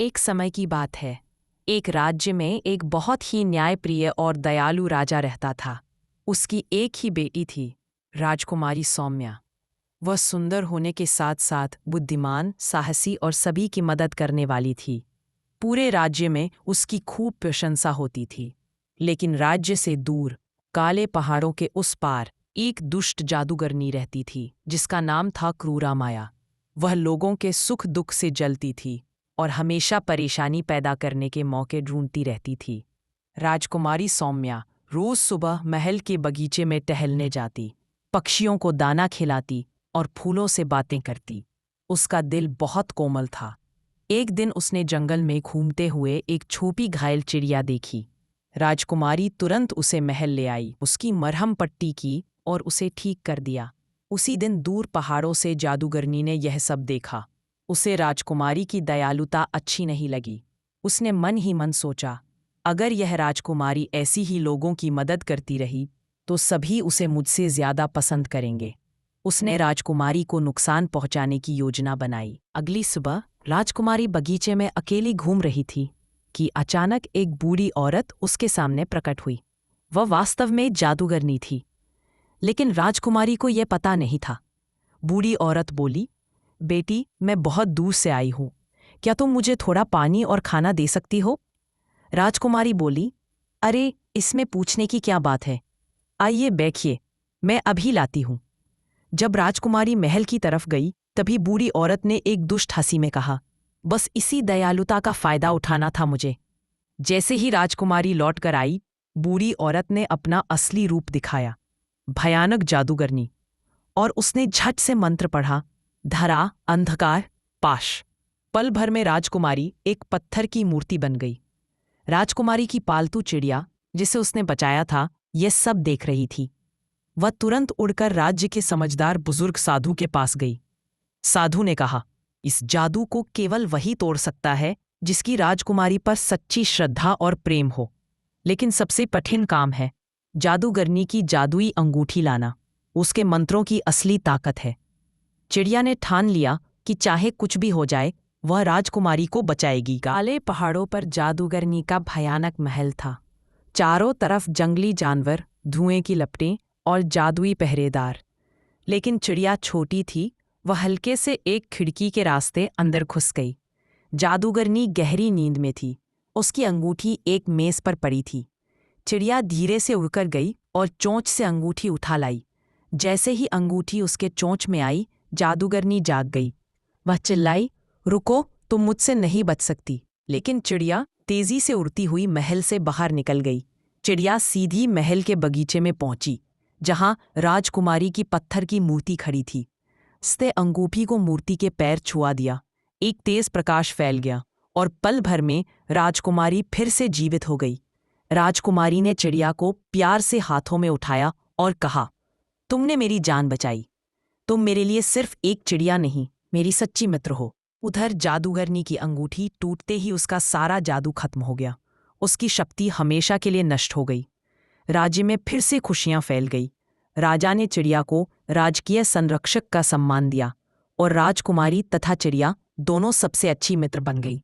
एक समय की बात है। एक राज्य में एक बहुत ही न्यायप्रिय और दयालु राजा रहता था। उसकी एक ही बेटी थी, राजकुमारी सौम्या। वह सुंदर होने के साथ साथ बुद्धिमान, साहसी और सभी की मदद करने वाली थी। पूरे राज्य में उसकी खूब प्रशंसा होती थी। लेकिन राज्य से दूर, काले पहाड़ों के उस पार, एक दुष्ट जादूगरनी रहती थी जिसका नाम था क्रूरा माया। वह लोगों के सुख दुख से जलती थी और हमेशा परेशानी पैदा करने के मौके ढूंढती रहती थी। राजकुमारी सौम्या रोज सुबह महल के बगीचे में टहलने जाती, पक्षियों को दाना खिलाती और फूलों से बातें करती। उसका दिल बहुत कोमल था। एक दिन उसने जंगल में घूमते हुए एक छोटी घायल चिड़िया देखी। राजकुमारी तुरंत उसे महल ले आई, उसकी मरहम पट्टी की और उसे ठीक कर दिया। उसी दिन दूर पहाड़ों से जादूगरनी ने यह सब देखा। उसे राजकुमारी की दयालुता अच्छी नहीं लगी। उसने मन ही मन सोचा, अगर यह राजकुमारी ऐसी ही लोगों की मदद करती रही तो सभी उसे मुझसे ज्यादा पसंद करेंगे। उसने राजकुमारी को नुकसान पहुंचाने की योजना बनाई। अगली सुबह राजकुमारी बगीचे में अकेली घूम रही थी कि अचानक एक बूढ़ी औरत उसके सामने प्रकट हुई। वह वास्तव में जादूगरनी थी, लेकिन राजकुमारी को यह पता नहीं था। बूढ़ी औरत बोली, बेटी, मैं बहुत दूर से आई हूँ। क्या तुम मुझे थोड़ा पानी और खाना दे सकती हो? राजकुमारी बोली, अरे, इसमें पूछने की क्या बात है? आइए बैठिए, मैं अभी लाती हूँ। जब राजकुमारी महल की तरफ गई, तभी बूढ़ी औरत ने एक दुष्ट हंसी में कहा, बस इसी दयालुता का फायदा उठाना था मुझे। जैसे ही राजकुमारी लौट कर आई, बूढ़ी औरत ने अपना असली रूप दिखाया, भयानक जादूगरनी। और उसने झट से मंत्र पढ़ा, धरा, अंधकार, पाश। पल भर में राजकुमारी एक पत्थर की मूर्ति बन गई। राजकुमारी की पालतू चिड़िया, जिसे उसने बचाया था, यह सब देख रही थी। वह तुरंत उड़कर राज्य के समझदार बुजुर्ग साधु के पास गई। साधु ने कहा, इस जादू को केवल वही तोड़ सकता है जिसकी राजकुमारी पर सच्ची श्रद्धा और प्रेम हो। लेकिन सबसे कठिन काम है जादूगरनी की जादुई अंगूठी लाना। उसके मंत्रों की असली ताकत है। चिड़िया ने ठान लिया कि चाहे कुछ भी हो जाए, वह राजकुमारी को बचाएगी। काले पहाड़ों पर जादूगरनी का भयानक महल था। चारों तरफ जंगली जानवर, धुएं की लपटें और जादुई पहरेदार। लेकिन चिड़िया छोटी थी, वह हल्के से एक खिड़की के रास्ते अंदर घुस गई। जादूगरनी गहरी नींद में थी। उसकी अंगूठी एक मेज पर पड़ी थी। चिड़िया धीरे से उड़कर गई और चोंच से अंगूठी उठा लाई। जैसे ही अंगूठी उसके चोंच में आई, जादूगरनी जाग गई। वह चिल्लाई, रुको, तुम मुझसे नहीं बच सकती। लेकिन चिड़िया तेजी से उड़ती हुई महल से बाहर निकल गई। चिड़िया सीधी महल के बगीचे में पहुंची, जहां राजकुमारी की पत्थर की मूर्ति खड़ी थी। उसने अंगूठी को मूर्ति के पैर छुआ दिया। एक तेज प्रकाश फैल गया और पल भर में राजकुमारी फिर से जीवित हो गई। राजकुमारी ने चिड़िया को प्यार से हाथों में उठाया और कहा, तुमने मेरी जान बचाई। तुम मेरे लिए सिर्फ एक चिड़िया नहीं, मेरी सच्ची मित्र हो। उधर जादूगरनी की अंगूठी टूटते ही उसका सारा जादू खत्म हो गया। उसकी शक्ति हमेशा के लिए नष्ट हो गई। राज्य में फिर से खुशियां फैल गई। राजा ने चिड़िया को राजकीय संरक्षक का सम्मान दिया और राजकुमारी तथा चिड़िया दोनों सबसे अच्छी मित्र बन गई।